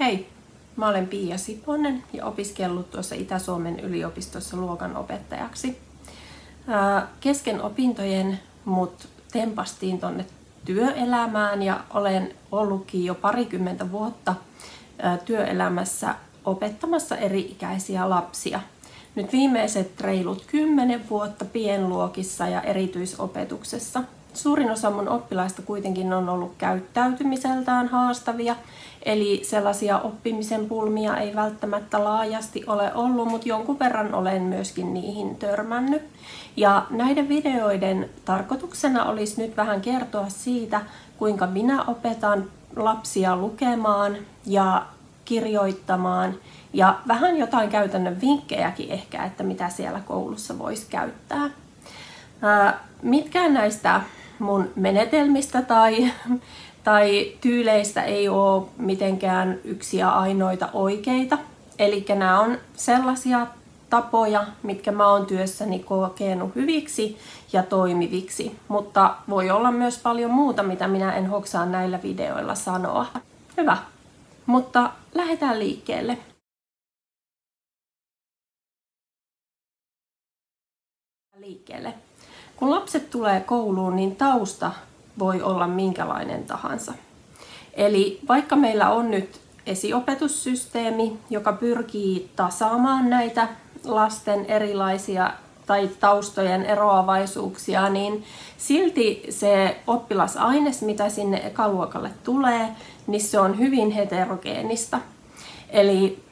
Hei, mä olen Pia Siponen ja opiskellut tuossa Itä-Suomen yliopistossa luokanopettajaksi. Kesken opintojen mut tempastiin tonne työelämään ja olen ollutkin jo parikymmentä vuotta työelämässä opettamassa eri-ikäisiä lapsia. Nyt viimeiset reilut 10 vuotta pienluokissa ja erityisopetuksessa. Suurin osa mun oppilaista kuitenkin on ollut käyttäytymiseltään haastavia, eli sellaisia oppimisen pulmia ei välttämättä laajasti ole ollut, mutta jonkun verran olen myöskin niihin törmännyt. Ja näiden videoiden tarkoituksena olisi nyt vähän kertoa siitä, kuinka minä opetan lapsia lukemaan ja kirjoittamaan ja vähän jotain käytännön vinkkejäkin ehkä, että mitä siellä koulussa voisi käyttää. Mitkään näistä mun menetelmistä tai tyyleistä ei ole mitenkään yksiä ainoita oikeita. Eli nämä on sellaisia tapoja, mitkä mä oon työssäni kokenut hyviksi ja toimiviksi. Mutta voi olla myös paljon muuta, mitä minä en hoksaa näillä videoilla sanoa. Hyvä, mutta lähdetään liikkeelle. Kun lapset tulee kouluun, niin tausta voi olla minkälainen tahansa. Eli vaikka meillä on nyt esiopetussysteemi, joka pyrkii tasaamaan näitä lasten erilaisia tai taustojen eroavaisuuksia, niin silti se oppilasaines, mitä sinne ekaluokalle tulee, niin se on hyvin heterogeenista. Eli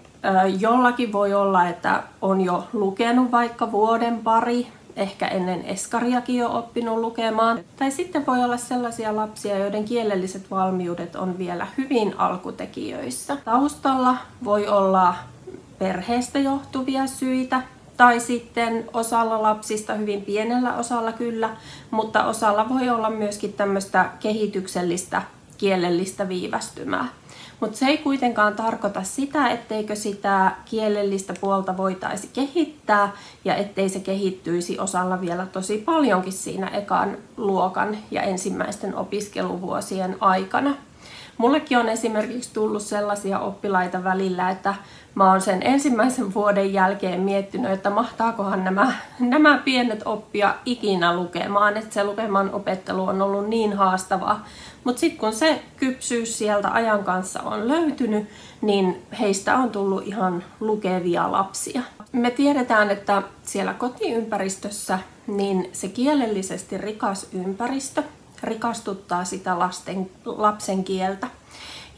jollakin voi olla, että on jo lukenut vaikka vuoden pari, ehkä ennen eskariakin jo oppinut lukemaan. Tai sitten voi olla sellaisia lapsia, joiden kielelliset valmiudet on vielä hyvin alkutekijöissä. Taustalla voi olla perheestä johtuvia syitä, tai sitten osalla lapsista, hyvin pienellä osalla kyllä, mutta osalla voi olla myöskin tämmöistä kehityksellistä kielellistä viivästymää. Mutta se ei kuitenkaan tarkoita sitä, etteikö sitä kielellistä puolta voitaisi kehittää ja ettei se kehittyisi osalla vielä tosi paljonkin siinä ekan luokan ja ensimmäisten opiskeluvuosien aikana. Mullekin on esimerkiksi tullut sellaisia oppilaita välillä, että mä oon sen ensimmäisen vuoden jälkeen miettinyt, että mahtaakohan nämä pienet oppia ikinä lukemaan, että se lukeman opettelu on ollut niin haastavaa. Mutta sitten kun se kypsyys sieltä ajan kanssa on löytynyt, niin heistä on tullut ihan lukevia lapsia. Me tiedetään, että siellä kotiympäristössä niin se kielellisesti rikas ympäristö rikastuttaa sitä lapsen kieltä.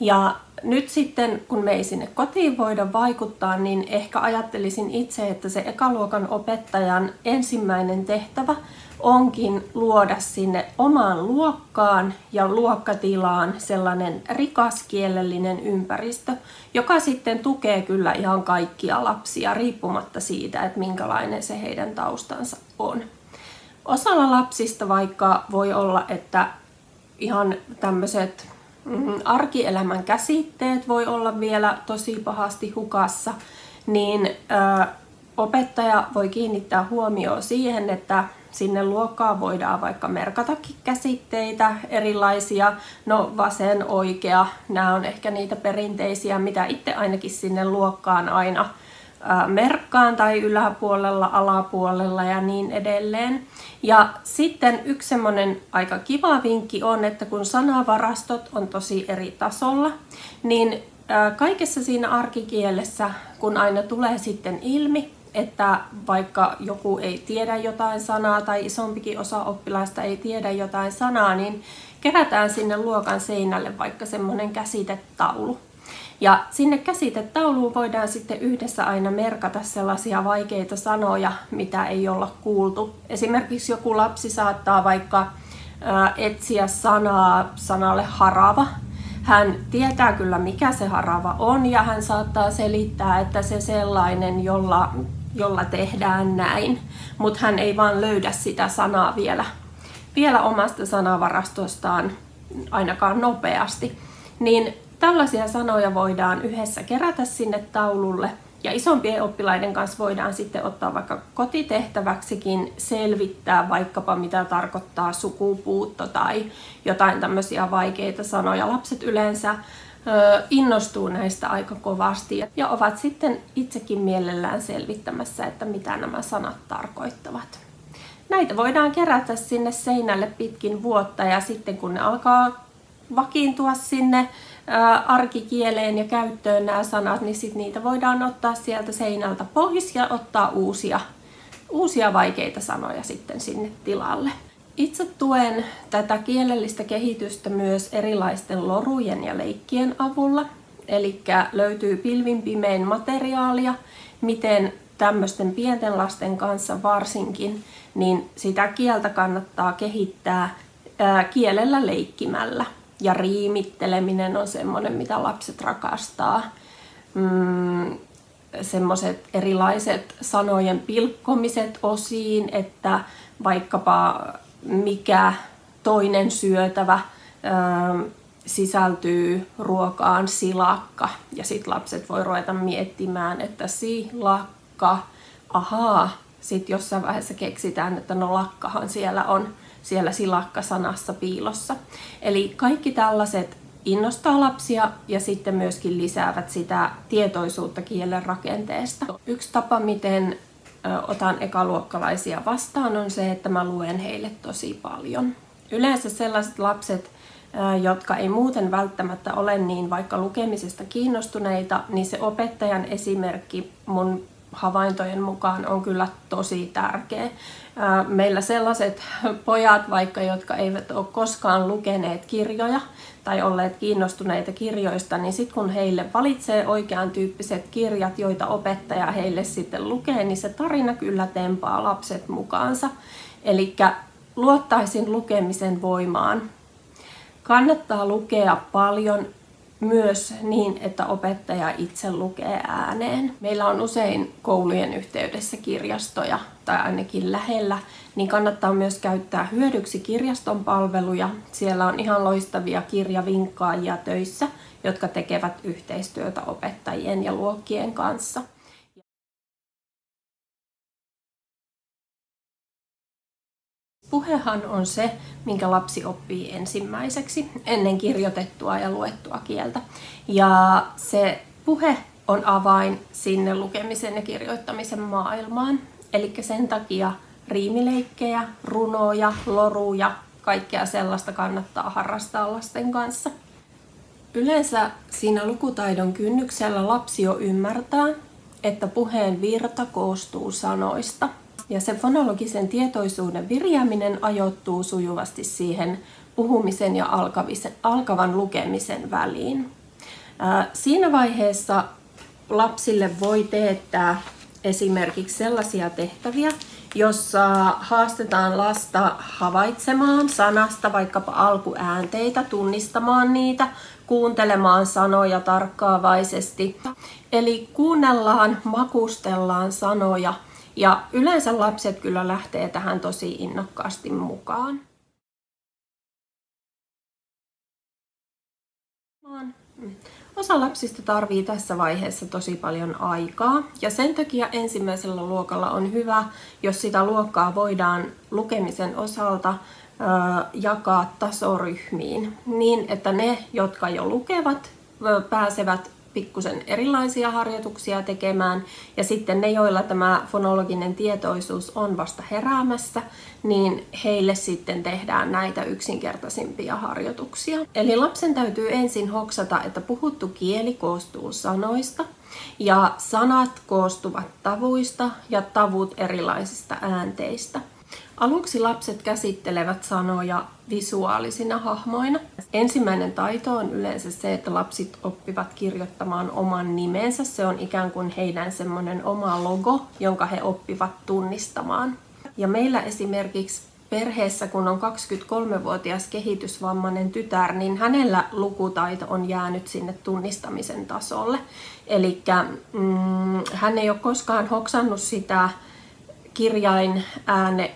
Ja nyt sitten, kun me ei sinne kotiin voida vaikuttaa, niin ehkä ajattelisin itse, että se ekaluokan opettajan ensimmäinen tehtävä onkin luoda sinne omaan luokkaan ja luokkatilaan sellainen rikas kielellinen ympäristö, joka sitten tukee kyllä ihan kaikkia lapsia riippumatta siitä, että minkälainen se heidän taustansa on. Osalla lapsista vaikka voi olla, että ihan tämmöiset arkielämän käsitteet voi olla vielä tosi pahasti hukassa, niin opettaja voi kiinnittää huomioon siihen, että sinne luokkaan voidaan vaikka merkatakin käsitteitä erilaisia, no vasen, oikea, nämä on ehkä niitä perinteisiä, mitä itse ainakin sinne luokkaan aina merkkaan tai yläpuolella, alapuolella ja niin edelleen. Ja sitten yksi semmoinen aika kiva vinkki on, että kun sanavarastot on tosi eri tasolla, niin kaikessa siinä arkikielessä, kun aina tulee sitten ilmi, että vaikka joku ei tiedä jotain sanaa tai isompikin osa oppilaista ei tiedä jotain sanaa, niin kerätään sinne luokan seinälle vaikka semmoinen käsitetaulu. Ja sinne käsitetauluun voidaan sitten yhdessä aina merkata sellaisia vaikeita sanoja, mitä ei olla kuultu. Esimerkiksi joku lapsi saattaa vaikka etsiä sanalle harava. Hän tietää kyllä, mikä se harava on, ja hän saattaa selittää, että se sellainen, jolla tehdään näin. Mutta hän ei vaan löydä sitä sanaa vielä omasta sanavarastostaan ainakaan nopeasti. Niin tällaisia sanoja voidaan yhdessä kerätä sinne taululle, ja isompien oppilaiden kanssa voidaan sitten ottaa vaikka kotitehtäväksikin selvittää vaikkapa mitä tarkoittaa sukupuutto tai jotain tämmöisiä vaikeita sanoja. Lapset yleensä innostuu näistä aika kovasti ja ovat sitten itsekin mielellään selvittämässä, että mitä nämä sanat tarkoittavat. Näitä voidaan kerätä sinne seinälle pitkin vuotta ja sitten kun ne alkaa vakiintua sinne arkikieleen ja käyttöön nämä sanat, niin sitten niitä voidaan ottaa sieltä seinältä pois ja ottaa uusia vaikeita sanoja sitten sinne tilalle. Itse tuen tätä kielellistä kehitystä myös erilaisten lorujen ja leikkien avulla. Eli löytyy pilvin pimein materiaalia, miten tämmöisten pienten lasten kanssa varsinkin, niin sitä kieltä kannattaa kehittää kielellä leikkimällä. Ja riimitteleminen on semmoinen, mitä lapset rakastaa. Semmoiset erilaiset sanojen pilkkomiset osiin, että vaikkapa mikä toinen syötävä sisältyy ruokaan silakka. Ja sitten lapset voi ruveta miettimään, että silakka, ahaa. Sitten jossain vaiheessa keksitään, että no lakkahan siellä on siellä silakka-sanassa piilossa. Eli kaikki tällaiset innostaa lapsia ja sitten myöskin lisäävät sitä tietoisuutta kielen rakenteesta. Yksi tapa, miten otan ekaluokkalaisia vastaan, on se, että mä luen heille tosi paljon. Yleensä sellaiset lapset, jotka ei muuten välttämättä ole niin vaikka lukemisesta kiinnostuneita, niin se opettajan esimerkki mun havaintojen mukaan on kyllä tosi tärkeä. Meillä sellaiset pojat vaikka, jotka eivät ole koskaan lukeneet kirjoja tai olleet kiinnostuneita kirjoista, niin sitten kun heille valitsee oikean tyyppiset kirjat, joita opettaja heille sitten lukee, niin se tarina kyllä tempaa lapset mukaansa. Eli luottaisin lukemisen voimaan. Kannattaa lukea paljon myös niin, että opettaja itse lukee ääneen. Meillä on usein koulujen yhteydessä kirjastoja tai ainakin lähellä, niin kannattaa myös käyttää hyödyksi kirjaston palveluja. Siellä on ihan loistavia kirjavinkkaajia töissä, jotka tekevät yhteistyötä opettajien ja luokkien kanssa. Puhehan on se, minkä lapsi oppii ensimmäiseksi ennen kirjoitettua ja luettua kieltä. Ja se puhe on avain sinne lukemisen ja kirjoittamisen maailmaan. Eli sen takia riimileikkejä, runoja, loruja, kaikkea sellaista kannattaa harrastaa lasten kanssa. Yleensä siinä lukutaidon kynnyksellä lapsi jo ymmärtää, että puheen virta koostuu sanoista. Ja se fonologisen tietoisuuden viriäminen ajoittuu sujuvasti siihen puhumisen ja alkavan lukemisen väliin. Siinä vaiheessa lapsille voi teettää esimerkiksi sellaisia tehtäviä, jossa haastetaan lasta havaitsemaan sanasta vaikkapa alkuäänteitä, tunnistamaan niitä, kuuntelemaan sanoja tarkkaavaisesti. Eli kuunnellaan, makustellaan sanoja. Ja yleensä lapset kyllä lähtee tähän tosi innokkaasti mukaan. Osa lapsista tarvii tässä vaiheessa tosi paljon aikaa ja sen takia ensimmäisellä luokalla on hyvä, jos sitä luokkaa voidaan lukemisen osalta jakaa tasoryhmiin niin, että ne, jotka jo lukevat, pääsevät pikkusen erilaisia harjoituksia tekemään ja sitten ne, joilla tämä fonologinen tietoisuus on vasta heräämässä, niin heille sitten tehdään näitä yksinkertaisimpia harjoituksia. Eli lapsen täytyy ensin hoksata, että puhuttu kieli koostuu sanoista ja sanat koostuvat tavuista ja tavut erilaisista äänteistä. Aluksi lapset käsittelevät sanoja visuaalisina hahmoina. Ensimmäinen taito on yleensä se, että lapset oppivat kirjoittamaan oman nimensä. Se on ikään kuin heidän semmoinen oma logo, jonka he oppivat tunnistamaan. Ja meillä esimerkiksi perheessä, kun on 23-vuotias kehitysvammainen tytär, niin hänellä lukutaito on jäänyt sinne tunnistamisen tasolle. Eli hän ei ole koskaan hoksannut sitä kirjain ääne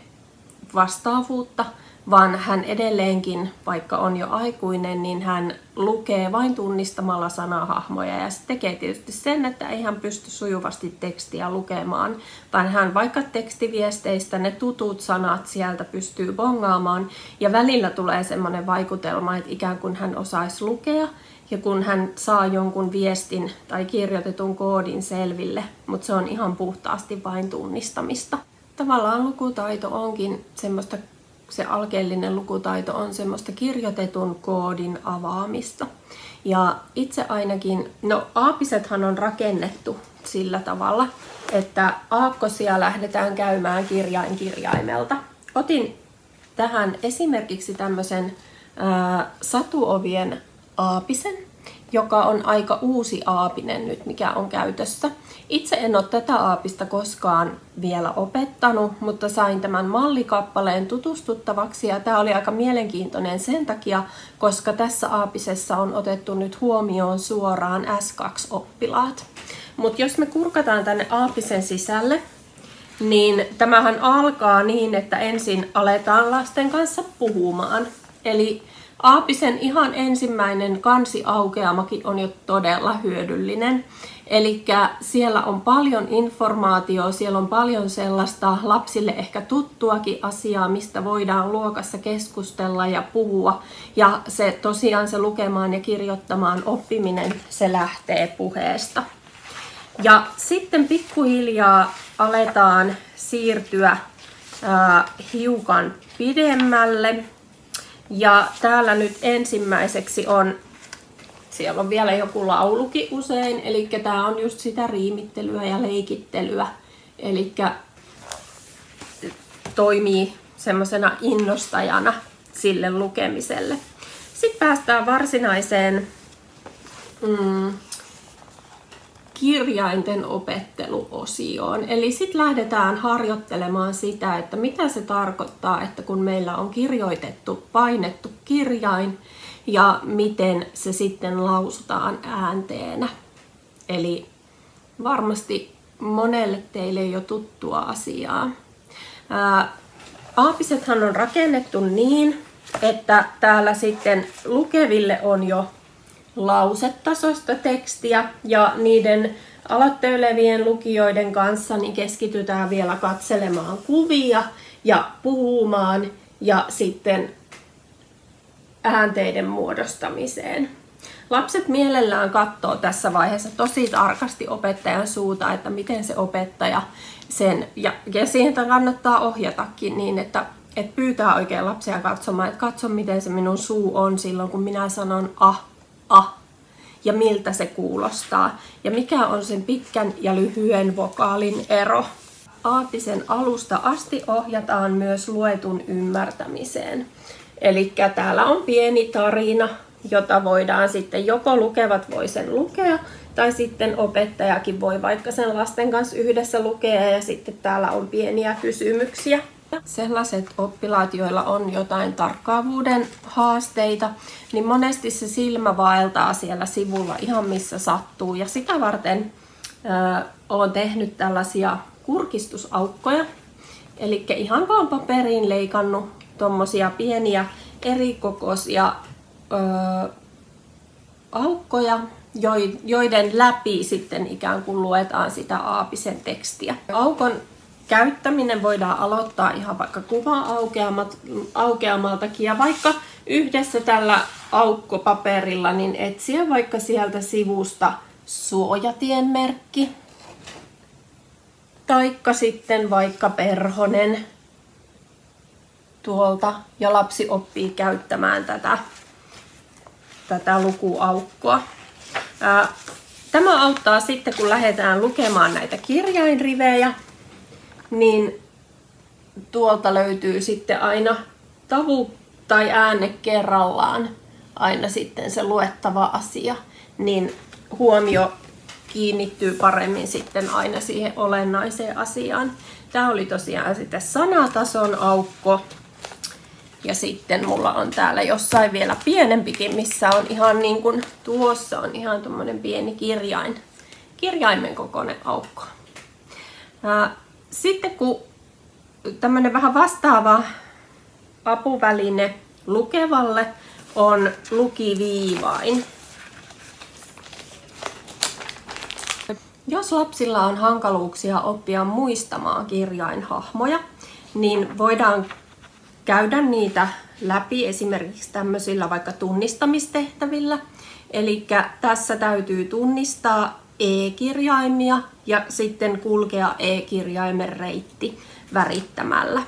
vastaavuutta, vaan hän edelleenkin, vaikka on jo aikuinen, niin hän lukee vain tunnistamalla sanahahmoja. Ja se tekee tietysti sen, että ei hän pysty sujuvasti tekstiä lukemaan, vaan hän vaikka tekstiviesteistä ne tutut sanat sieltä pystyy bongaamaan. Ja välillä tulee semmoinen vaikutelma, että ikään kuin hän osaisi lukea, ja kun hän saa jonkun viestin tai kirjoitetun koodin selville, mutta se on ihan puhtaasti vain tunnistamista. Tavallaan lukutaito onkin semmoista, se alkeellinen lukutaito on semmoista kirjoitetun koodin avaamista. Ja itse ainakin, no aapisethan on rakennettu sillä tavalla, että aakkosia lähdetään käymään kirjain kirjaimelta. Otin tähän esimerkiksi tämmöisen satuovien aapisen, joka on aika uusi aapinen nyt, mikä on käytössä. Itse en ole tätä aapista koskaan vielä opettanut, mutta sain tämän mallikappaleen tutustuttavaksi ja tämä oli aika mielenkiintoinen sen takia, koska tässä aapisessa on otettu nyt huomioon suoraan S2-oppilaat. Mutta jos me kurkataan tänne aapisen sisälle, niin tämähän alkaa niin, että ensin aletaan lasten kanssa puhumaan. Eli aapisen ihan ensimmäinen kansiaukeamakin on jo todella hyödyllinen. Eli siellä on paljon informaatiota, siellä on paljon sellaista lapsille ehkä tuttuakin asiaa, mistä voidaan luokassa keskustella ja puhua. Ja se tosiaan se lukemaan ja kirjoittamaan oppiminen, se lähtee puheesta. Ja sitten pikkuhiljaa aletaan siirtyä hiukan pidemmälle. Ja täällä nyt ensimmäiseksi on, siellä on vielä joku laulukin usein, eli tää on just sitä riimittelyä ja leikittelyä. Eli toimii semmosena innostajana sille lukemiselle. Sitten päästään varsinaiseen kirjainten opetteluosioon. Eli sitten lähdetään harjoittelemaan sitä, että mitä se tarkoittaa, että kun meillä on kirjoitettu, painettu kirjain ja miten se sitten lausutaan äänteenä. Eli varmasti monelle teille jo tuttua asiaa. Aapisethan on rakennettu niin, että täällä sitten lukeville on jo lausetasoista tekstiä ja niiden aloittelevien lukijoiden kanssa niin keskitytään vielä katselemaan kuvia ja puhumaan ja sitten äänteiden muodostamiseen. Lapset mielellään katsoo tässä vaiheessa tosi tarkasti opettajan suuta, että miten se opettaja sen, ja siihen kannattaa ohjatakin niin, että pyytää oikein lapsia katsomaan, että katso miten se minun suu on silloin, kun minä sanon ja miltä se kuulostaa ja mikä on sen pitkän ja lyhyen vokaalin ero. Aapisen alusta asti ohjataan myös luetun ymmärtämiseen. Eli täällä on pieni tarina, jota voidaan sitten joko lukevat voi sen lukea tai sitten opettajakin voi vaikka sen lasten kanssa yhdessä lukea ja sitten täällä on pieniä kysymyksiä. Sellaiset oppilaat, joilla on jotain tarkkaavuuden haasteita, niin monesti se silmä vaeltaa siellä sivulla ihan missä sattuu. Ja sitä varten olen tehnyt tällaisia kurkistusaukkoja. Eli ihan vaan paperiin leikannut tommosia pieniä erikokoisia aukkoja, joiden läpi sitten ikään kuin luetaan sitä aapisen tekstiä. Aukon käyttäminen voidaan aloittaa ihan vaikka kuva-aukeamaltakin ja vaikka yhdessä tällä aukkopaperilla niin etsiä vaikka sieltä sivusta suojatien merkki taikka sitten vaikka perhonen tuolta ja lapsi oppii käyttämään tätä lukuaukkoa. Tämä auttaa sitten kun lähdetään lukemaan näitä kirjainrivejä, niin tuolta löytyy sitten aina tavu tai ääne kerrallaan aina sitten se luettava asia, niin huomio kiinnittyy paremmin sitten aina siihen olennaiseen asiaan. Tämä oli tosiaan sitten sanatason aukko. Ja sitten mulla on täällä jossain vielä pienempikin, missä on ihan niin kuin tuossa on ihan tommonen pieni kirjaimen kokoinen aukko. Sitten kun tämmönen vähän vastaava apuväline lukevalle on lukiviivain. Jos lapsilla on hankaluuksia oppia muistamaan kirjainhahmoja, niin voidaan käydä niitä läpi esimerkiksi tämmöisillä vaikka tunnistamistehtävillä. Eli tässä täytyy tunnistaa E-kirjaimia ja sitten kulkea E-kirjaimen reitti värittämällä.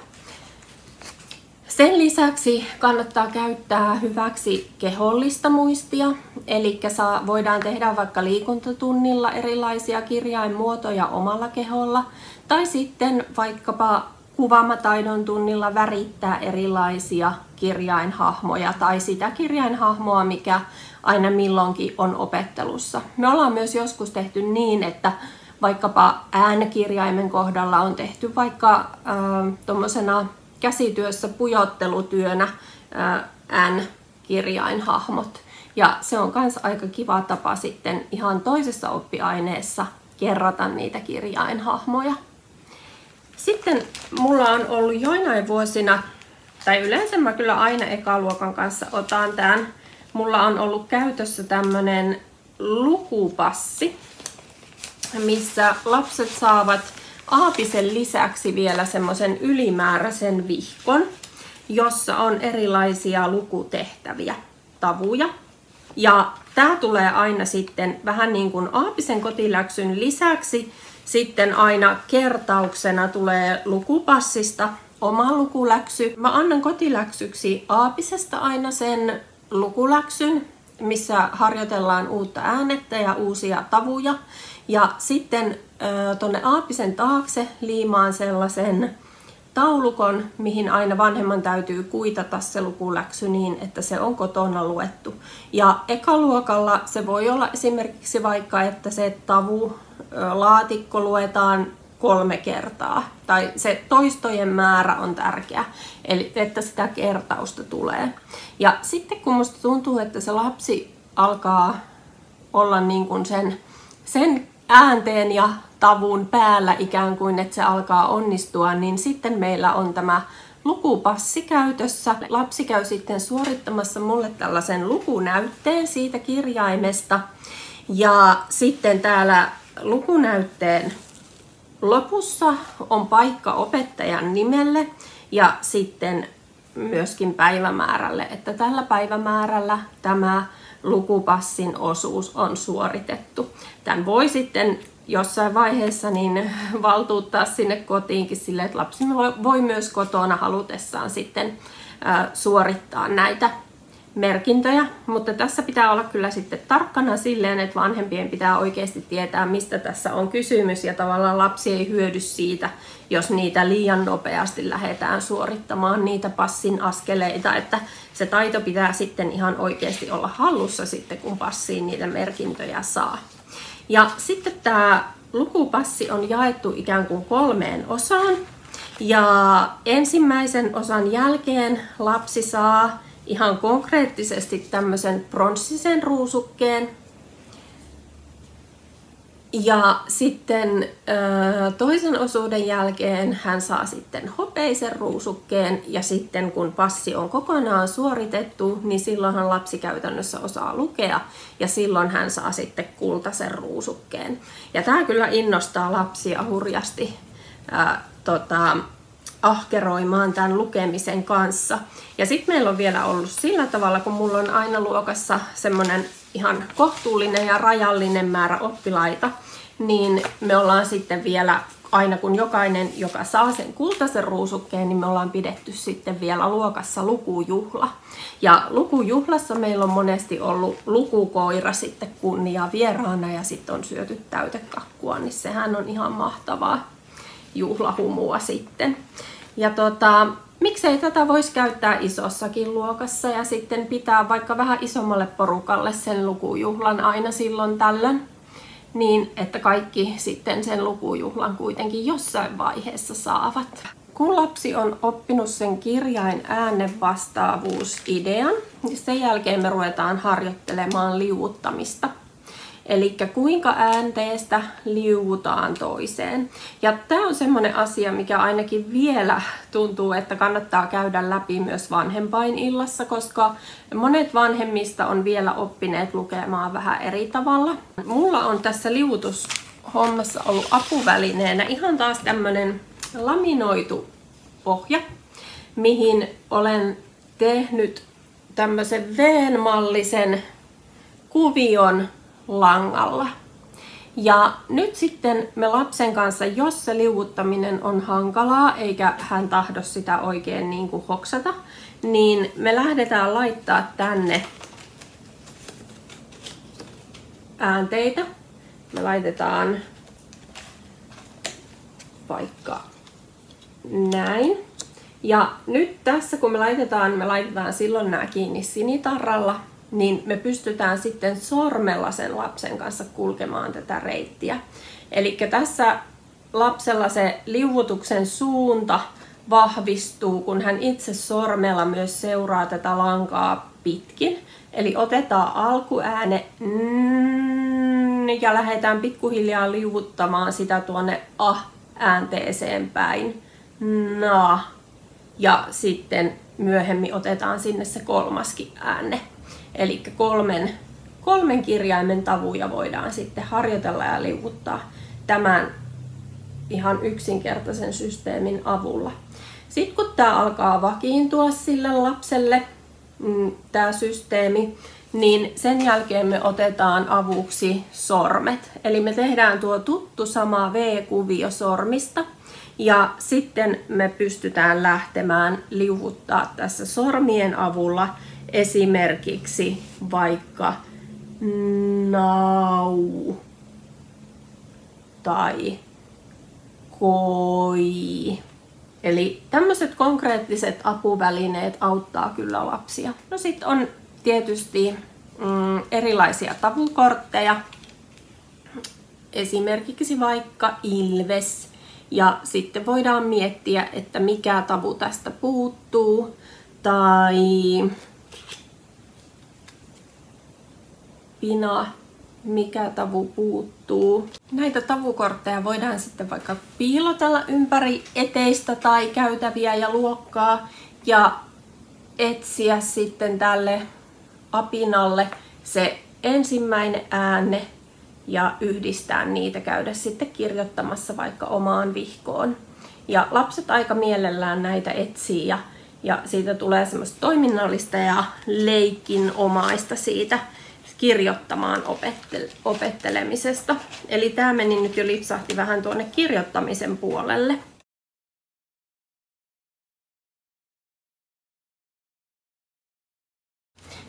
Sen lisäksi kannattaa käyttää hyväksi kehollista muistia, eli voidaan tehdä vaikka liikuntatunnilla erilaisia kirjainmuotoja omalla keholla, tai sitten vaikkapa kuvaamataidon tunnilla värittää erilaisia kirjainhahmoja tai sitä kirjainhahmoa, mikä aina milloinkin on opettelussa. Me ollaan myös joskus tehty niin, että vaikkapa äänkirjaimen kohdalla on tehty vaikka tuommoisena käsityössä pujottelutyönä N-kirjainhahmot. Ja se on myös aika kiva tapa sitten ihan toisessa oppiaineessa kerrata niitä kirjainhahmoja. Sitten mulla on ollut joinain vuosina, tai yleensä mä kyllä aina ekaluokan kanssa otan tämän, mulla on ollut käytössä tämmönen lukupassi, missä lapset saavat aapisen lisäksi vielä semmoisen ylimääräisen vihkon, jossa on erilaisia lukutehtäviä, tavuja. Ja tää tulee aina sitten vähän niin kuin aapisen kotiläksyn lisäksi sitten aina kertauksena tulee lukupassista oma lukuläksy. Mä annan kotiläksyksi aapisesta aina sen lukuläksyn, missä harjoitellaan uutta äänettä ja uusia tavuja. Ja sitten tonne aapisen taakse liimaan sellaisen taulukon, mihin aina vanhemman täytyy kuitata se lukuläksy niin, että se on kotona luettu. Ja ekaluokalla se voi olla esimerkiksi vaikka, että se tavu laatikko luetaan 3 kertaa. Tai se toistojen määrä on tärkeä, eli että sitä kertausta tulee. Ja sitten kun musta tuntuu, että se lapsi alkaa olla niin kuin sen äänteen ja tavun päällä ikään kuin, että se alkaa onnistua, niin sitten meillä on tämä lukupassi käytössä. Lapsi käy sitten suorittamassa mulle tällaisen lukunäytteen siitä kirjaimesta. Ja sitten täällä lukunäytteen lopussa on paikka opettajan nimelle ja sitten myöskin päivämäärälle, että tällä päivämäärällä tämä lukupassin osuus on suoritettu. Tämän voi sitten jossain vaiheessa niin valtuuttaa sinne kotiinkin sille, että lapsi voi myös kotona halutessaan sitten suorittaa näitä merkintöjä, mutta tässä pitää olla kyllä sitten tarkkana silleen, että vanhempien pitää oikeasti tietää, mistä tässä on kysymys, ja tavallaan lapsi ei hyödy siitä, jos niitä liian nopeasti lähdetään suorittamaan niitä passin askeleita, että se taito pitää sitten ihan oikeasti olla hallussa sitten, kun passiin niitä merkintöjä saa. Ja sitten tämä lukupassi on jaettu ikään kuin 3 osaan, ja ensimmäisen osan jälkeen lapsi saa ihan konkreettisesti tämmöisen pronssisen ruusukkeen. Ja sitten toisen osuuden jälkeen hän saa sitten hopeisen ruusukkeen, ja sitten kun passi on kokonaan suoritettu, niin silloinhan lapsi käytännössä osaa lukea, ja silloin hän saa sitten kultaisen ruusukkeen. Ja tämä kyllä innostaa lapsia hurjasti ahkeroimaan tämän lukemisen kanssa. Ja sitten meillä on vielä ollut sillä tavalla, kun mulla on aina luokassa semmoinen ihan kohtuullinen ja rajallinen määrä oppilaita, niin me ollaan sitten vielä, aina kun jokainen, joka saa sen kultaisen ruusukkeen, niin me ollaan pidetty sitten vielä luokassa lukujuhla. Ja lukujuhlassa meillä on monesti ollut lukukoira sitten kunnia vieraana, ja sitten on syöty täytekakkua, niin sehän on ihan mahtavaa juhlahumua sitten. Ja miksei tätä voisi käyttää isossakin luokassa ja sitten pitää vaikka vähän isommalle porukalle sen lukujuhlan aina silloin tällöin, niin että kaikki sitten sen lukujuhlan kuitenkin jossain vaiheessa saavat. Kun lapsi on oppinut sen kirjain äänenvastaavuusidean, niin sen jälkeen me ruvetaan harjoittelemaan liuuttamista. Eli kuinka äänteestä liuutaan toiseen. Ja tämä on semmoinen asia, mikä ainakin vielä tuntuu, että kannattaa käydä läpi myös vanhempainillassa, koska monet vanhemmista on vielä oppineet lukemaan vähän eri tavalla. Mulla on tässä liuutushommassa ollut apuvälineenä ihan taas tämmönen laminoitu pohja, mihin olen tehnyt tämmöisen V-mallisen kuvion langalla. Ja nyt sitten me lapsen kanssa, jos se liuuttaminen on hankalaa, eikä hän tahdo sitä oikein niin kuin hoksata, niin me lähdetään laittaa tänne äänteitä. Me laitetaan vaikka näin. Ja nyt tässä kun me laitetaan silloin nämä kiinni sinitarralla, niin me pystytään sitten sormella sen lapsen kanssa kulkemaan tätä reittiä. Eli tässä lapsella se liuutuksen suunta vahvistuu, kun hän itse sormella myös seuraa tätä lankaa pitkin. Eli otetaan alkuääne ja lähdetään pikkuhiljaa liuuttamaan sitä tuonne a-äänteeseen päin. Na. Ja sitten myöhemmin otetaan sinne se kolmaskin äänne. Eli kolmen kirjaimen tavuja voidaan sitten harjoitella ja liuuttaa tämän ihan yksinkertaisen systeemin avulla. Sitten kun tämä alkaa vakiintua sille lapselle, tämä systeemi, niin sen jälkeen me otetaan avuksi sormet. Eli me tehdään tuo tuttu sama V-kuvio sormista. Ja sitten me pystytään lähtemään liuuttaa tässä sormien avulla esimerkiksi vaikka nau tai koi. Eli tämmöiset konkreettiset apuvälineet auttaa kyllä lapsia. No sitten on tietysti erilaisia tavukortteja. Esimerkiksi vaikka ilves. Ja sitten voidaan miettiä, että mikä tavu tästä puuttuu. Tai pina, mikä tavu puuttuu. Näitä tavukortteja voidaan sitten vaikka piilotella ympäri eteistä tai käytäviä ja luokkaa ja etsiä sitten tälle apinalle se ensimmäinen ääne ja yhdistää niitä, käydä sitten kirjoittamassa vaikka omaan vihkoon. Ja lapset aika mielellään näitä etsii ja siitä tulee semmoista toiminnallista ja leikinomaista siitä kirjoittamaan opettelemisesta. Eli tämä meni nyt jo lipsahti vähän tuonne kirjoittamisen puolelle.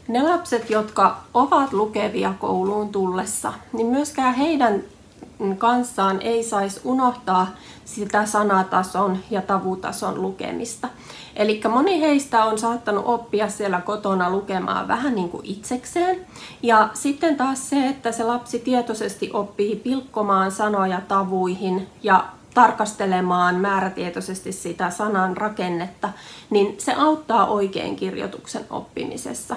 Ne lapset, jotka ovat lukevia kouluun tullessa, niin myöskään heidän kanssaan ei saisi unohtaa sitä sanatason ja tavutason lukemista. Eli moni heistä on saattanut oppia siellä kotona lukemaan vähän niin kuin itsekseen. Ja sitten taas se, että se lapsi tietoisesti oppii pilkkomaan sanoja tavuihin ja tarkastelemaan määrätietoisesti sitä sanan rakennetta, niin se auttaa oikein kirjoituksen oppimisessa.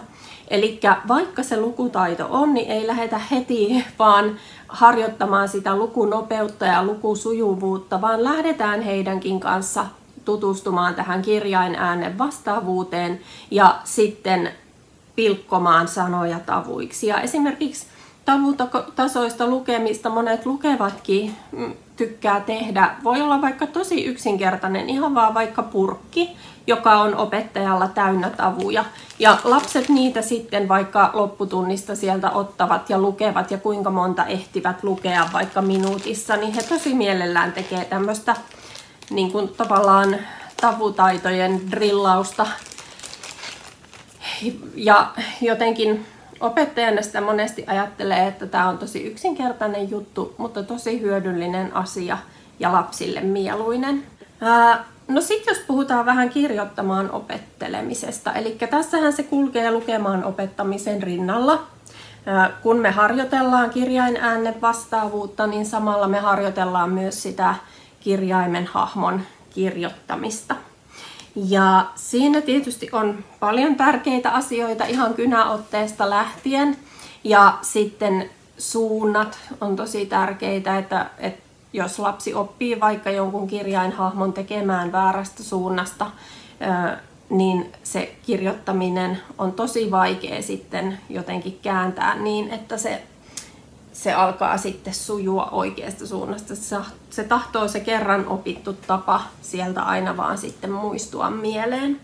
Eli vaikka se lukutaito on, niin ei lähdetä heti vaan harjoittamaan sitä lukunopeutta ja lukusujuvuutta, vaan lähdetään heidänkin kanssa tutustumaan tähän kirjainäänen vastaavuuteen ja sitten pilkkomaan sanoja tavuiksi. Ja esimerkiksi tavutasoista lukemista monet lukevatkin tykkää tehdä. Voi olla vaikka tosi yksinkertainen, ihan vaan vaikka purkki, joka on opettajalla täynnä tavuja. Ja lapset niitä sitten vaikka lopputunnista sieltä ottavat ja lukevat ja kuinka monta ehtivät lukea vaikka minuutissa, niin he tosi mielellään tekee tämmöistä niin kuin tavallaan tavutaitojen drillausta. Ja jotenkin opettajana sitä monesti ajattelee, että tämä on tosi yksinkertainen juttu, mutta tosi hyödyllinen asia ja lapsille mieluinen. No sitten jos puhutaan vähän kirjoittamaan opettelemisesta, eli tässähän se kulkee lukemaan opettamisen rinnalla. Kun me harjoitellaan kirjainäänen vastaavuutta, niin samalla me harjoitellaan myös sitä kirjaimen hahmon kirjoittamista. Ja siinä tietysti on paljon tärkeitä asioita ihan kynäotteesta lähtien. Ja sitten suunnat on tosi tärkeitä, että jos lapsi oppii vaikka jonkun kirjainhahmon tekemään väärästä suunnasta, niin se kirjoittaminen on tosi vaikea sitten jotenkin kääntää niin, että se alkaa sitten sujua oikeasta suunnasta. Se tahtoo se kerran opittu tapa sieltä aina vaan sitten muistua mieleen.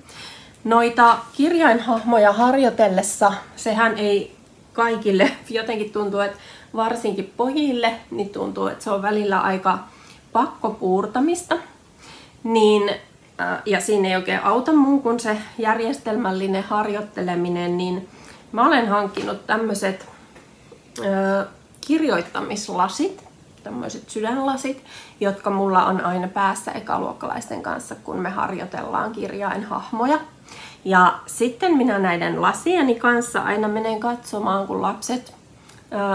Noita kirjainhahmoja harjoitellessa, sehän ei kaikille, jotenkin tuntuu, että varsinkin pojille, niin tuntuu, että se on välillä aika pakkopuurtamista. Ja siinä ei oikein auta muu kuin se järjestelmällinen harjoitteleminen, niin mä olen hankkinut tämmöiset kirjoittamislasit, tämmöiset sydänlasit, jotka mulla on aina päässä ekaluokkalaisten kanssa, kun me harjoitellaan kirjainhahmoja. Ja sitten minä näiden lasieni kanssa aina menen katsomaan, kun lapset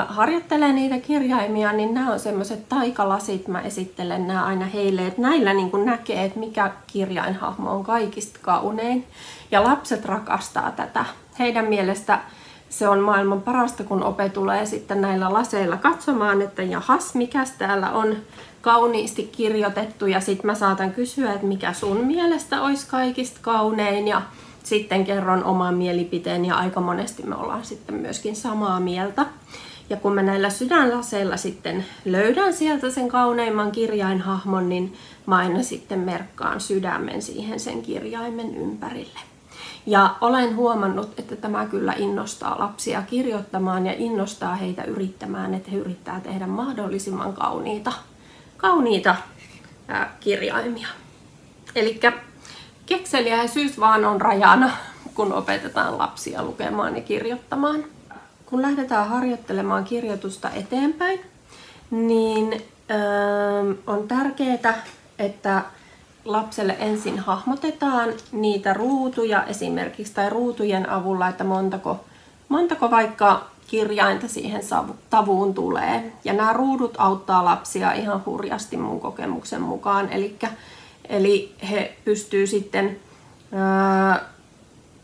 harjoittelee niitä kirjaimia, niin nämä on semmoiset taikalasit, mä esittelen nämä aina heille, että näillä niin kuin näkee, että mikä kirjainhahmo on kaikista kaunein. Ja lapset rakastaa tätä. Heidän mielestä se on maailman parasta, kun ope tulee sitten näillä laseilla katsomaan, että jahas, mikäs täällä on kauniisti kirjoitettu. Ja sitten mä saatan kysyä, että mikä sun mielestä olisi kaikista kaunein. Ja sitten kerron oman mielipiteen ja aika monesti me ollaan sitten myöskin samaa mieltä. Ja kun mä näillä sydänlaseilla sitten löydän sieltä sen kauneimman kirjainhahmon, niin mä aina sitten merkkaan sydämen siihen sen kirjaimen ympärille. Ja olen huomannut, että tämä kyllä innostaa lapsia kirjoittamaan ja innostaa heitä yrittämään, että he yrittää tehdä mahdollisimman kauniita kirjaimia. Eli kekseliäisyys vaan on rajana, kun opetetaan lapsia lukemaan ja kirjoittamaan. Kun lähdetään harjoittelemaan kirjoitusta eteenpäin, niin on tärkeää, että lapselle ensin hahmotetaan niitä ruutuja esimerkiksi tai ruutujen avulla, että montako vaikka kirjainta siihen tavuun tulee. Ja nämä ruudut auttaa lapsia ihan hurjasti mun kokemuksen mukaan. Eli he pystyy sitten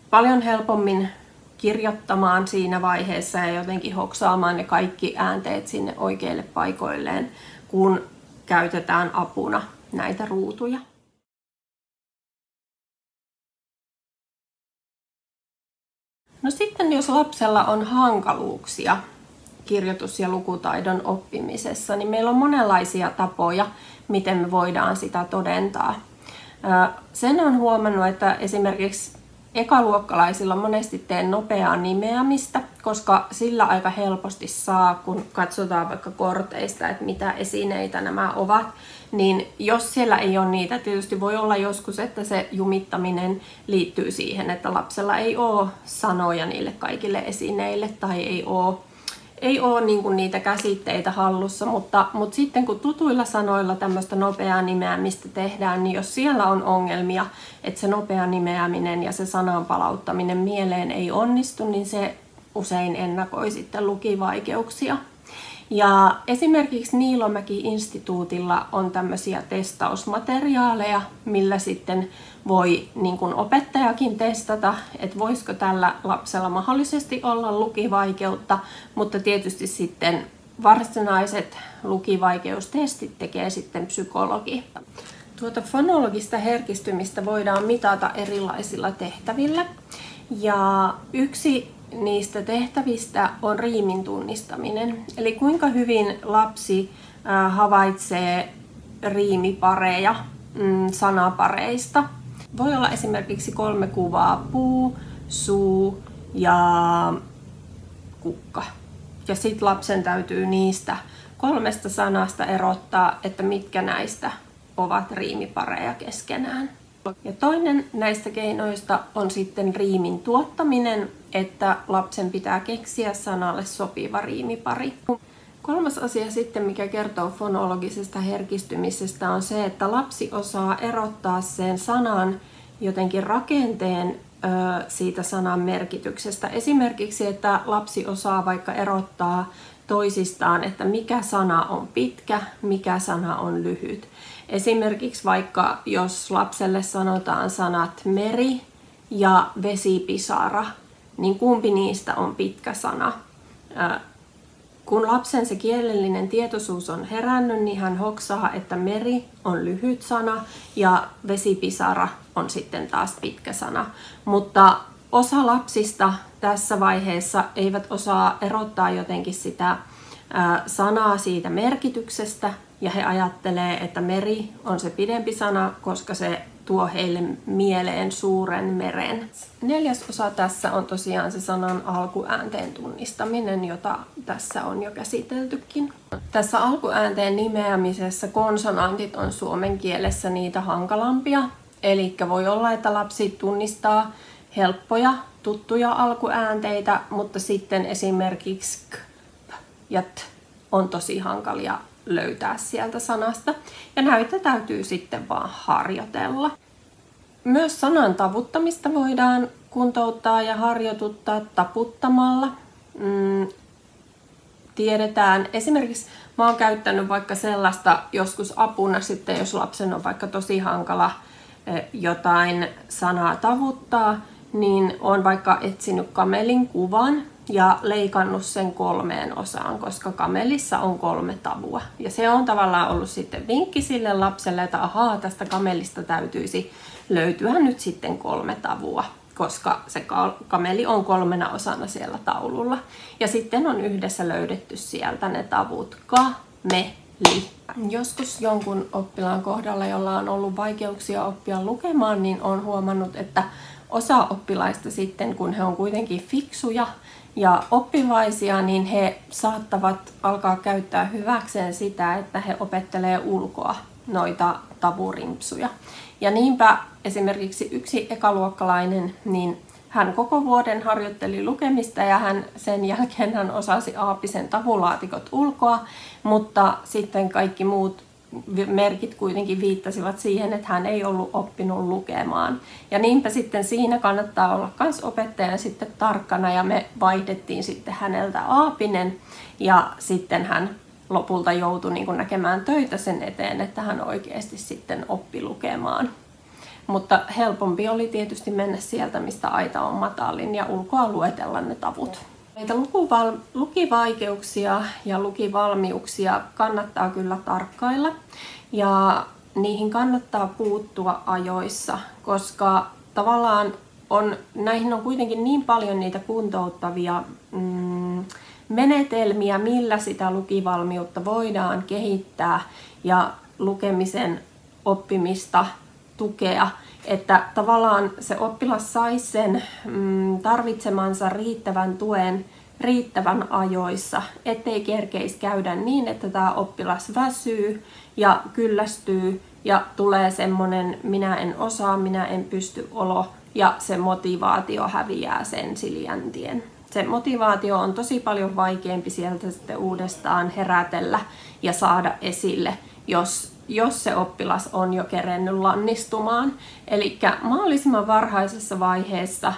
paljon helpommin kirjoittamaan siinä vaiheessa ja jotenkin hoksaamaan ne kaikki äänteet sinne oikeille paikoilleen, kun käytetään apuna näitä ruutuja. No sitten jos lapsella on hankaluuksia kirjoitus- ja lukutaidon oppimisessa, niin meillä on monenlaisia tapoja, miten me voidaan sitä todentaa. Sen on huomannut, että esimerkiksi ekaluokkalaisilla monesti teen nopeaa nimeämistä, koska sillä aika helposti saa, kun katsotaan vaikka korteista, että mitä esineitä nämä ovat, niin jos siellä ei ole niitä, tietysti voi olla joskus, että se jumittaminen liittyy siihen, että lapsella ei ole sanoja niille kaikille esineille tai ei ole niin kuin niitä käsitteitä hallussa, mutta sitten kun tutuilla sanoilla tämmöistä nopeaa nimeämistä tehdään, niin jos siellä on ongelmia, että se nopea nimeäminen ja se sanan palauttaminen mieleen ei onnistu, niin se usein ennakoi sitten lukivaikeuksia. Ja esimerkiksi Niilomäki-instituutilla on tämmöisiä testausmateriaaleja, millä sitten voi niin kuin opettajakin testata, että voisiko tällä lapsella mahdollisesti olla lukivaikeutta, mutta tietysti sitten varsinaiset lukivaikeustestit tekee sitten psykologi. Tuota fonologista herkistymistä voidaan mitata erilaisilla tehtävillä ja yksi niistä tehtävistä on riimin tunnistaminen. Eli kuinka hyvin lapsi havaitsee riimipareja sanapareista. Voi olla esimerkiksi 3 kuvaa: puu, suu ja kukka. Ja sitten lapsen täytyy niistä 3 sanasta erottaa, että mitkä näistä ovat riimipareja keskenään. Ja toinen näistä keinoista on sitten riimin tuottaminen, että lapsen pitää keksiä sanalle sopiva riimipari. 3. asia sitten, mikä kertoo fonologisesta herkistymisestä, on se, että lapsi osaa erottaa sen sanan jotenkin rakenteen siitä sanan merkityksestä. Esimerkiksi, että lapsi osaa vaikka erottaa toisistaan, että mikä sana on pitkä, mikä sana on lyhyt. Esimerkiksi vaikka jos lapselle sanotaan sanat meri ja vesipisara, niin kumpi niistä on pitkä sana. kun lapsen se kielellinen tietoisuus on herännyt, niin hän hoksaa, että meri on lyhyt sana ja vesipisara on sitten taas pitkä sana. Mutta osa lapsista tässä vaiheessa eivät osaa erottaa jotenkin sitä sanaa siitä merkityksestä ja he ajattelee, että meri on se pidempi sana, koska se tuo heille mieleen suuren meren. 4. osa tässä on tosiaan se sanan alkuäänteen tunnistaminen, jota tässä on jo käsiteltykin. Tässä alkuäänteen nimeämisessä konsonantit on suomen kielessä niitä hankalampia. Eli voi olla, että lapsi tunnistaa helppoja, tuttuja alkuäänteitä, mutta sitten esimerkiksi k, p ja t on tosi hankalia löytää sieltä sanasta. Ja näitä täytyy sitten vaan harjoitella. Myös sanan tavuttamista voidaan kuntouttaa ja harjoituttaa taputtamalla. Tiedetään, esimerkiksi mä oon käyttänyt vaikka sellaista joskus apuna sitten, jos lapsen on vaikka tosi hankala jotain sanaa tavuttaa, niin on vaikka etsinyt kamelin kuvan ja leikannut sen 3 osaan, koska kamelissa on 3 tavua. Ja se on tavallaan ollut sitten vinkki sille lapselle, että ahaa, tästä kamelista täytyisi löytyä nyt sitten 3 tavua, koska se kameli on 3 osana siellä taululla. Ja sitten on yhdessä löydetty sieltä ne tavut kameli. Joskus jonkun oppilaan kohdalla, jolla on ollut vaikeuksia oppia lukemaan, niin on huomannut, että osa oppilaista sitten, kun he on kuitenkin fiksuja ja oppivaisia, niin he saattavat alkaa käyttää hyväkseen sitä, että he opettelee ulkoa noita tavurimpsuja. Ja niinpä esimerkiksi yksi ekaluokkalainen, niin hän koko vuoden harjoitteli lukemista ja sen jälkeen hän osasi aapisen tavulaatikot ulkoa, mutta sitten kaikki muut merkit kuitenkin viittasivat siihen, että hän ei ollut oppinut lukemaan. Ja niinpä sitten siinä kannattaa olla myös opettajan sitten tarkkana ja me vaihdettiin sitten häneltä aapinen ja sitten hän lopulta joutui näkemään töitä sen eteen, että hän oikeasti sitten oppi lukemaan. Mutta helpompi oli tietysti mennä sieltä, mistä aita on matalin ja ulkoa luetella ne tavut. Näitä lukivaikeuksia ja lukivalmiuksia kannattaa kyllä tarkkailla ja niihin kannattaa puuttua ajoissa, koska tavallaan näihin on kuitenkin niin paljon niitä kuntouttavia menetelmiä, millä sitä lukivalmiutta voidaan kehittää ja lukemisen oppimista tukea, että tavallaan se oppilas saisi sen tarvitsemansa riittävän tuen riittävän ajoissa, ettei kerkeisi käydä niin, että tämä oppilas väsyy ja kyllästyy ja tulee semmoinen minä en osaa, minä en pysty olo ja se motivaatio häviää sen siljäntien. Se motivaatio on tosi paljon vaikeampi sieltä sitten uudestaan herätellä ja saada esille, jos se oppilas on jo kerennyt lannistumaan. Eli mahdollisimman varhaisessa vaiheessa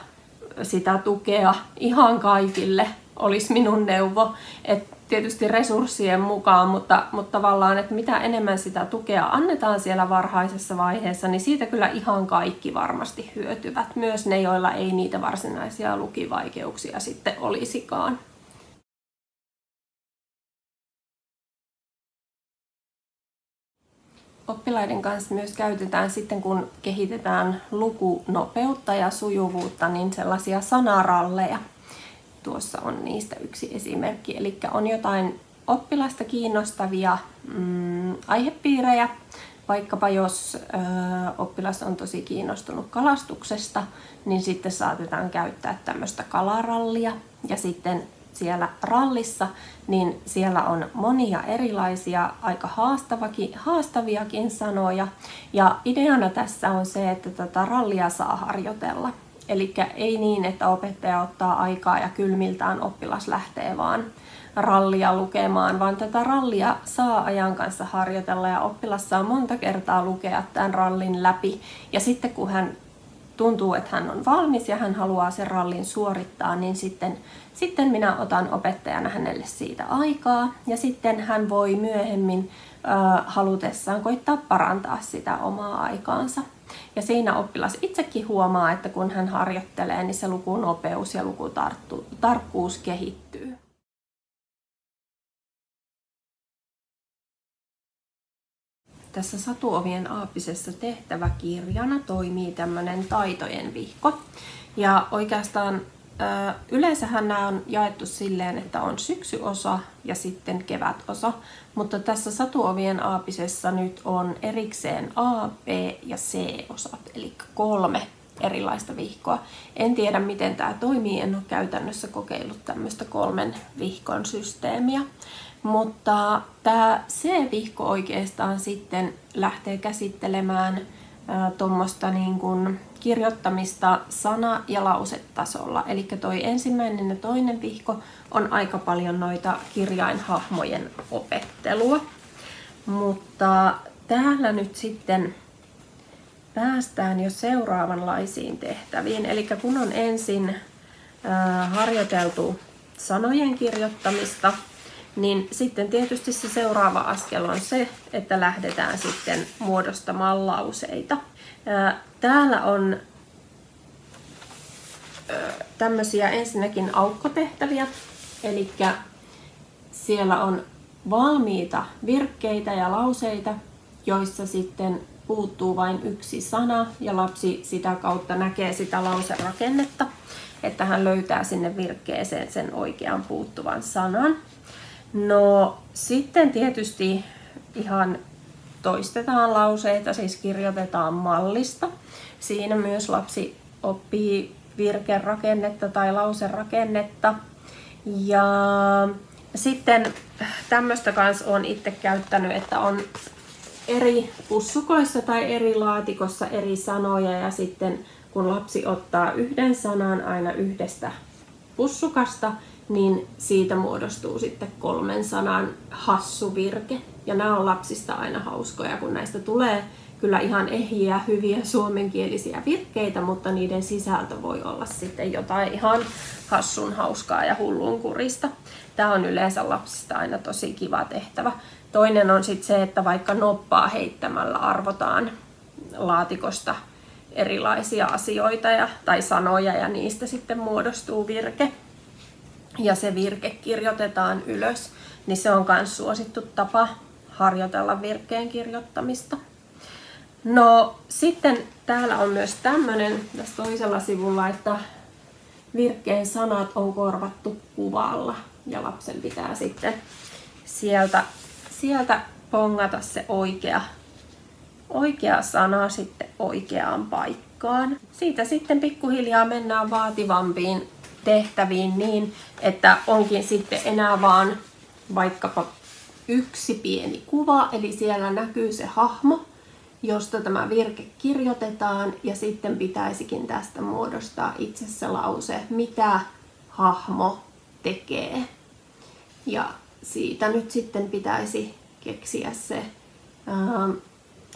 sitä tukea ihan kaikille olisi minun neuvo. Et tietysti resurssien mukaan, mutta tavallaan, että mitä enemmän sitä tukea annetaan siellä varhaisessa vaiheessa, niin siitä kyllä ihan kaikki varmasti hyötyvät. Myös ne, joilla ei niitä varsinaisia lukivaikeuksia sitten olisikaan. Oppilaiden kanssa myös käytetään sitten, kun kehitetään lukunopeutta ja sujuvuutta, niin sellaisia sanaralleja. Tuossa on niistä yksi esimerkki. Eli on jotain oppilasta kiinnostavia aihepiirejä. Vaikkapa jos oppilas on tosi kiinnostunut kalastuksesta, niin sitten saatetaan käyttää tämmöistä kalarallia. Ja sitten siellä rallissa, niin siellä on monia erilaisia aika haastaviakin sanoja. Ja ideana tässä on se, että tätä rallia saa harjoitella. Eli ei niin, että opettaja ottaa aikaa ja kylmiltään oppilas lähtee vaan rallia lukemaan, vaan tätä rallia saa ajan kanssa harjoitella ja oppilas saa monta kertaa lukea tämän rallin läpi. Ja sitten kun hän tuntuu, että hän on valmis ja hän haluaa sen rallin suorittaa, niin sitten minä otan opettajana hänelle siitä aikaa ja sitten hän voi myöhemmin halutessaan koittaa parantaa sitä omaa aikaansa. Ja siinä oppilas itsekin huomaa, että kun hän harjoittelee, niin se lukunopeus ja lukutarkkuus kehittyy. tässä Satuovien aapisessa tehtäväkirjana toimii tämmöinen taitojen vihko. Ja oikeastaan yleensähän nämä on jaettu silleen, että on syksyosa ja sitten kevätosa, mutta tässä Satuovien aapisessa nyt on erikseen A, B ja C-osat, eli 3 erilaista vihkoa. En tiedä miten tämä toimii, en ole käytännössä kokeillut tämmöistä 3 vihkon systeemiä, mutta tämä C-vihko oikeastaan sitten lähtee käsittelemään tuommoista niin kuin kirjoittamista sana- ja lausetasolla. Eli toi ensimmäinen ja toinen vihko on aika paljon noita kirjainhahmojen opettelua. Mutta täällä nyt sitten päästään jo seuraavanlaisiin tehtäviin. Eli kun on ensin harjoiteltu sanojen kirjoittamista, niin sitten tietysti se seuraava askel on se, että lähdetään sitten muodostamaan lauseita. Täällä on tämmöisiä ensinnäkin aukkotehtäviä, eli siellä on valmiita virkkeitä ja lauseita, joissa sitten puuttuu vain yksi sana ja lapsi sitä kautta näkee sitä lauserakennetta, että hän löytää sinne virkkeeseen sen oikean puuttuvan sanan. No sitten tietysti ihan toistetaan lauseita, siis kirjoitetaan mallista. Siinä myös lapsi oppii virkerakennetta tai lauserakennetta. Ja sitten tämmöistä kanssa olen itse käyttänyt, että on eri pussukoissa tai eri laatikossa eri sanoja ja sitten kun lapsi ottaa yhden sanan aina yhdestä pussukasta, niin siitä muodostuu sitten 3 sanan hassu virke. Ja nämä on lapsista aina hauskoja, kun näistä tulee kyllä ihan ehjiä, hyviä suomenkielisiä virkkeitä, mutta niiden sisältö voi olla sitten jotain ihan hassun hauskaa ja hullunkurista. Tämä on yleensä lapsista aina tosi kiva tehtävä. Toinen on sitten se, että vaikka noppaa heittämällä arvotaan laatikosta erilaisia asioita tai sanoja ja niistä sitten muodostuu virke. Ja se virke kirjoitetaan ylös, niin se on myös suosittu tapa harjoitella virkkeen kirjoittamista. No sitten täällä on myös tämmöinen tässä toisella sivulla, että virkkeen sanat on korvattu kuvalla ja lapsen pitää sitten sieltä pongata se oikea sana sitten oikeaan paikkaan. Siitä sitten pikkuhiljaa mennään vaativampiin tehtäviin niin, että onkin sitten enää vaan vaikkapa yksi pieni kuva, eli siellä näkyy se hahmo, josta tämä virke kirjoitetaan, ja sitten pitäisikin tästä muodostaa itse se lause, mitä hahmo tekee. Ja siitä nyt sitten pitäisi keksiä se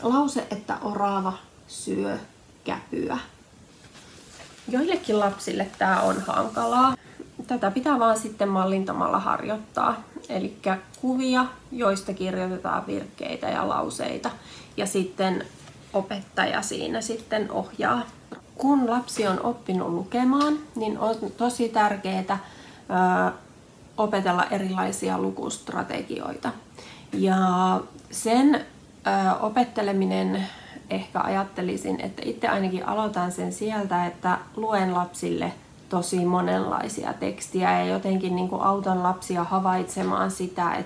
lause, että orava syö käpyä. Joillekin lapsille tämä on hankalaa. Tätä pitää vaan sitten mallintamalla harjoittaa. Eli kuvia, joista kirjoitetaan virkkeitä ja lauseita. Ja sitten opettaja siinä sitten ohjaa. Kun lapsi on oppinut lukemaan, niin on tosi tärkeää opetella erilaisia lukustrategioita. Ja sen opetteleminen ehkä ajattelisin, että itse ainakin aloitan sen sieltä, että luen lapsille tosi monenlaisia tekstiä ja jotenkin niin kuin autan lapsia havaitsemaan sitä,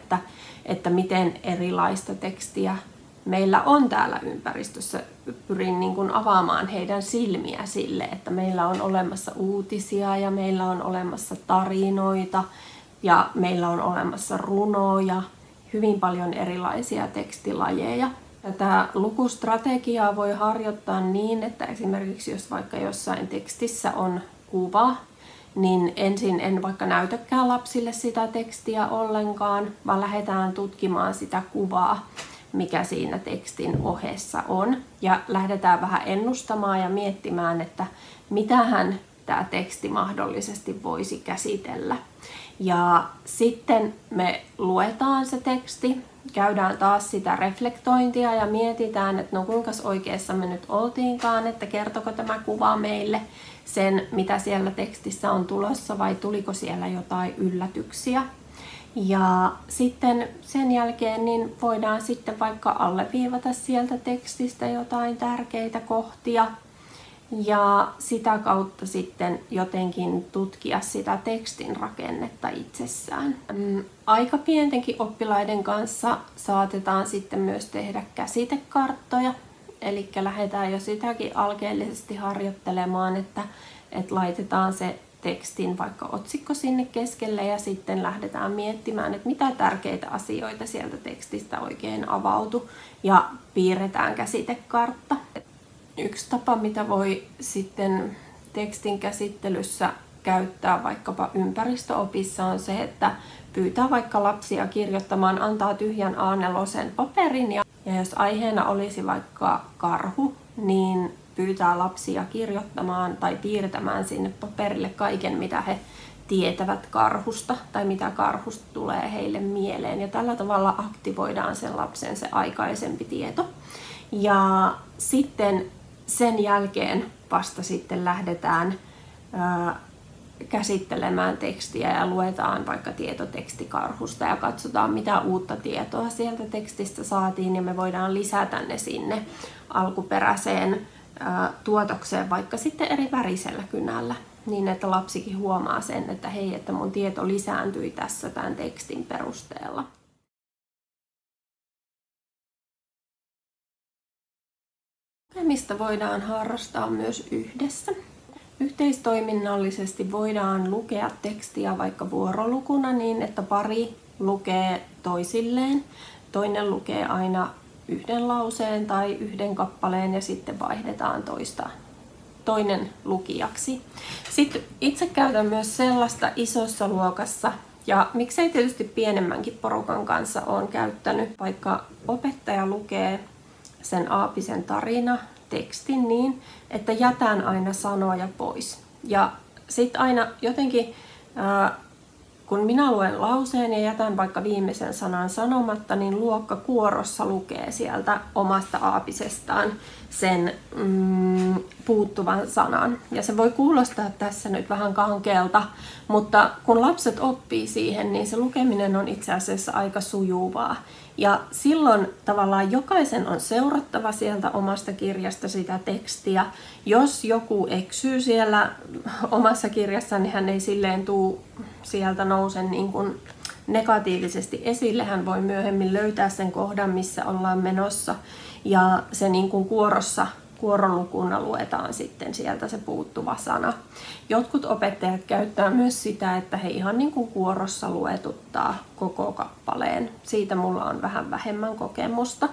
että miten erilaista tekstiä meillä on täällä ympäristössä. Pyrin niin kuin avaamaan heidän silmiä sille, että meillä on olemassa uutisia ja meillä on olemassa tarinoita ja meillä on olemassa runoja, hyvin paljon erilaisia tekstilajeja. Tätä lukustrategiaa voi harjoittaa niin, että esimerkiksi jos vaikka jossain tekstissä on kuva, niin ensin en vaikka näytäkään lapsille sitä tekstiä ollenkaan, vaan lähdetään tutkimaan sitä kuvaa, mikä siinä tekstin ohessa on. Ja lähdetään vähän ennustamaan ja miettimään, että mitähän tämä teksti mahdollisesti voisi käsitellä. Ja sitten me luetaan se teksti, käydään taas sitä reflektointia ja mietitään, että no kuinka oikeassa me nyt oltiinkaan, että kertoko tämä kuva meille sen, mitä siellä tekstissä on tulossa vai tuliko siellä jotain yllätyksiä. Ja sitten sen jälkeen niin voidaan sitten vaikka alleviivata sieltä tekstistä jotain tärkeitä kohtia ja sitä kautta sitten jotenkin tutkia sitä tekstin rakennetta itsessään. Aika pientenkin oppilaiden kanssa saatetaan sitten myös tehdä käsitekarttoja, eli lähdetään jo sitäkin alkeellisesti harjoittelemaan, että laitetaan se tekstin vaikka otsikko sinne keskelle ja sitten lähdetään miettimään, että mitä tärkeitä asioita sieltä tekstistä oikein avautuu ja piirretään käsitekartta. Yksi tapa, mitä voi sitten tekstin käsittelyssä käyttää vaikkapa ympäristöopissa on se, että pyytää vaikka lapsia kirjoittamaan, antaa tyhjän A4 paperin ja jos aiheena olisi vaikka karhu, niin pyytää lapsia kirjoittamaan tai piirtämään sinne paperille kaiken, mitä he tietävät karhusta tai mitä karhusta tulee heille mieleen. Ja tällä tavalla aktivoidaan sen lapsen se aikaisempi tieto. Ja sitten sen jälkeen vasta sitten lähdetään käsittelemään tekstiä ja luetaan vaikka tietoteksti karhusta ja katsotaan mitä uutta tietoa sieltä tekstistä saatiin ja me voidaan lisätä ne sinne alkuperäiseen tuotokseen vaikka sitten eri värisellä kynällä niin, että lapsikin huomaa sen, että hei, että mun tieto lisääntyi tässä tämän tekstin perusteella. Lukemista voidaan harrastaa myös yhdessä. Yhteistoiminnallisesti voidaan lukea tekstiä vaikka vuorolukuna niin, että pari lukee toisilleen. Toinen lukee aina yhden lauseen tai yhden kappaleen ja sitten vaihdetaan toinen lukijaksi. Sitten itse käytän myös sellaista isossa luokassa ja miksei tietysti pienemmänkin porukan kanssa olen käyttänyt, vaikka opettaja lukee sen Aapisen tarina tekstin niin, että jätän aina sanoja pois. Ja sitten aina jotenkin, kun minä luen lauseen ja jätän vaikka viimeisen sanan sanomatta, niin luokka kuorossa lukee sieltä omasta aapisestaan sen puuttuvan sanan. Ja se voi kuulostaa tässä nyt vähän kankealta, mutta kun lapset oppii siihen, niin se lukeminen on itse asiassa aika sujuvaa. Ja silloin tavallaan jokaisen on seurattava sieltä omasta kirjasta sitä tekstiä. Jos joku eksyy siellä omassa kirjassa, niin hän ei silleen sieltä nouse niin kuin negatiivisesti esille. Hän voi myöhemmin löytää sen kohdan, missä ollaan menossa. Ja se niin kuin kuorolukuna luetaan sitten sieltä se puuttuva sana. Jotkut opettajat käyttää myös sitä, että he ihan niin kuin kuorossa luetuttaa koko kappaleen. Siitä mulla on vähän vähemmän kokemusta.